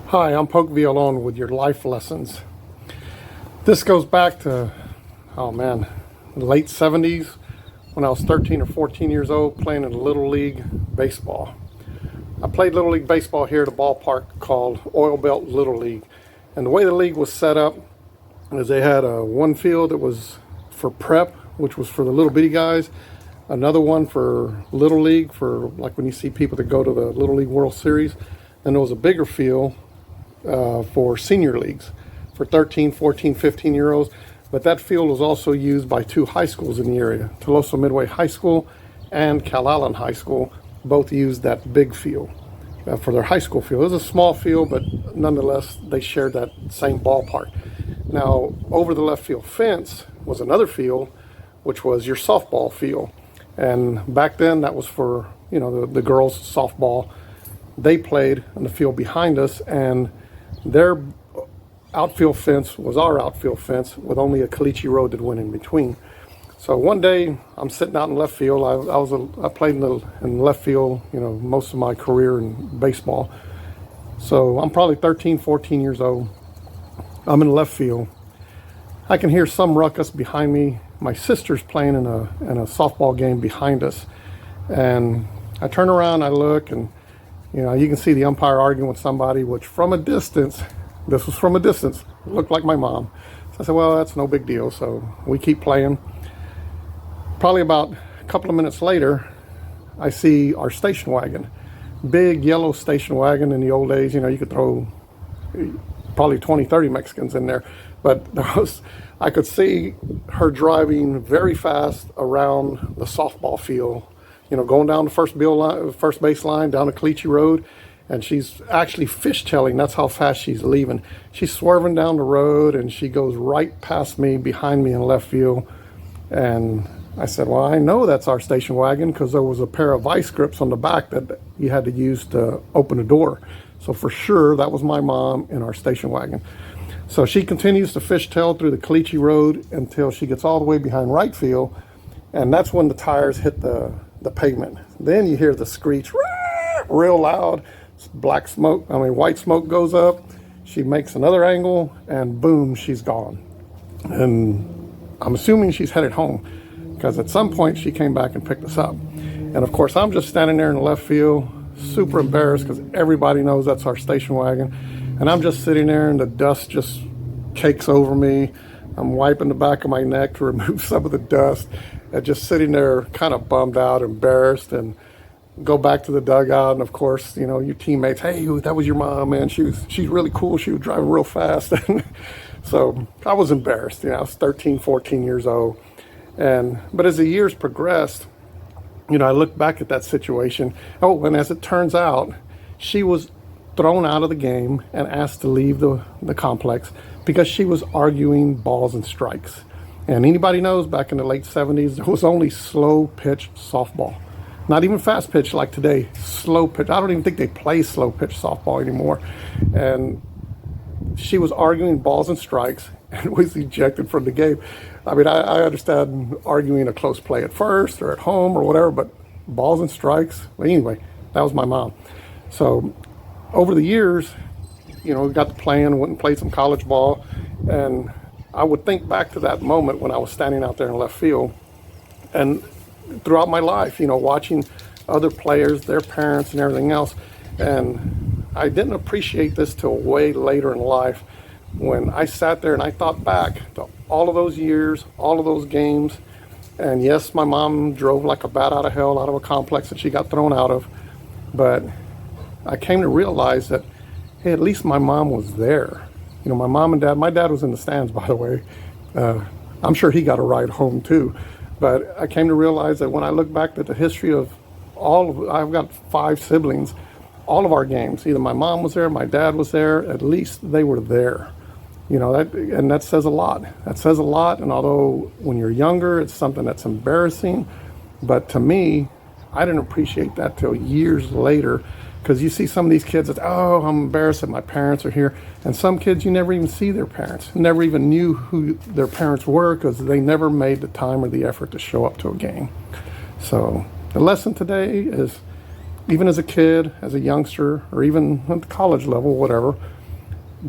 Hi, I'm Poke Violon with your life lessons. This goes back to, oh man, the late 70s when I was 13 or 14 years old playing in Little League Baseball. I played Little League Baseball here at a ballpark called Oil Belt Little League. And the way the league was set up is they had one field that was for prep, which was for the little bitty guys, another one for Little League, for like when you see people that go to the Little League World Series. Then there was a bigger field for senior leagues for 13, 14, 15-year-olds. But that field was also used by two high schools in the area. Toloso Midway High School and Calallen High School both used that big field for their high school field. It was a small field, but nonetheless, they shared that same ballpark. Now, over the left field fence was another field, which was your softball field. And back then, that was for, the girls' softball. They played in the field behind us, and their outfield fence was our outfield fence with only a caliche road that went in between. So one day I'm sitting out in left field. I played in left field, most of my career in baseball. So I'm probably 13, 14 years old. I'm in left field. I can hear some ruckus behind me. My sister's playing in a softball game behind us. And I turn around, I look, and you can see the umpire arguing with somebody, which from a distance, this was from a distance, looked like my mom. So I said, well, that's no big deal. So we keep playing. Probably about a couple of minutes later, I see our station wagon. Big yellow station wagon. In the old days, you could throw probably 20, 30 Mexicans in there. But I could see her driving very fast around the softball field, going down the first base line, down the caliche road, and she's actually fishtailing. That's how fast she's leaving. She's swerving down the road, and she goes right past me, behind me in left field. And I said, well, I know that's our station wagon because there was a pair of vice grips on the back that you had to use to open the door. So for sure, that was my mom in our station wagon. So she continues to fishtail through the caliche road until she gets all the way behind right field, and that's when the tires hit the pavement. Then you hear the screech real loud. White smoke goes up. She makes another angle, and boom, she's gone. And I'm assuming she's headed home because at some point she came back and picked us up. And of course, I'm just standing there in the left field, super embarrassed because everybody knows that's our station wagon. And I'm just sitting there, and the dust just cakes over me. I'm wiping the back of my neck to remove some of the dust, and just sitting there kind of bummed out, embarrassed, and go back to the dugout. And of course, your teammates, hey, that was your mom, man. She's really cool. She was driving real fast. So I was embarrassed. I was 13, 14 years old. But as the years progressed, I look back at that situation. Oh, and as it turns out, she was thrown out of the game and asked to leave the complex because she was arguing balls and strikes. And anybody knows back in the late 70s, there was only slow pitch softball. Not even fast pitch like today, slow pitch. I don't even think they play slow pitch softball anymore. And she was arguing balls and strikes and was ejected from the game. I mean, I understand arguing a close play at first or at home or whatever, but balls and strikes, well, anyway, that was my mom. So over the years, we got to playing, went and played some college ball, and I would think back to that moment when I was standing out there in left field, and throughout my life, watching other players, their parents and everything else. And I didn't appreciate this till way later in life when I sat there and I thought back to all of those years, all of those games. And yes, my mom drove like a bat out of hell out of a complex that she got thrown out of. But I came to realize that, hey, at least my mom was there. My mom and dad, my dad was in the stands, by the way. I'm sure he got a ride home too. But I came to realize that when I look back at the history of I've got 5 siblings, all of our games, either my mom was there, my dad was there, at least they were there. That says a lot. That says a lot. And although when you're younger, it's something that's embarrassing, but to me, I didn't appreciate that till years later. Because you see some of these kids that, oh, I'm embarrassed that my parents are here. And some kids, you never even see their parents. Never even knew who their parents were because they never made the time or the effort to show up to a game. So the lesson today is, even as a kid, as a youngster, or even at the college level, whatever,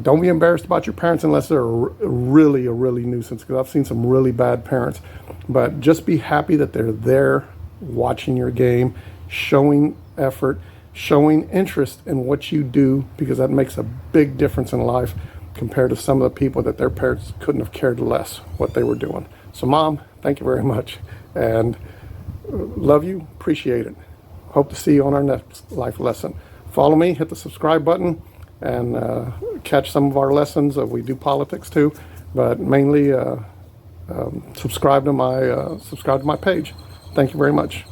Don't be embarrassed about your parents unless they're really a really nuisance, because I've seen some really bad parents. But just be happy that they're there watching your game, showing effort, showing interest in what you do, because that makes a big difference in life compared to some of the people that their parents couldn't have cared less what they were doing. So Mom, thank you very much, and love you, appreciate it. Hope to see you on our next life lesson. Follow me, hit the subscribe button, and catch some of our lessons. We do politics too, but mainly subscribe to my page. Thank you very much.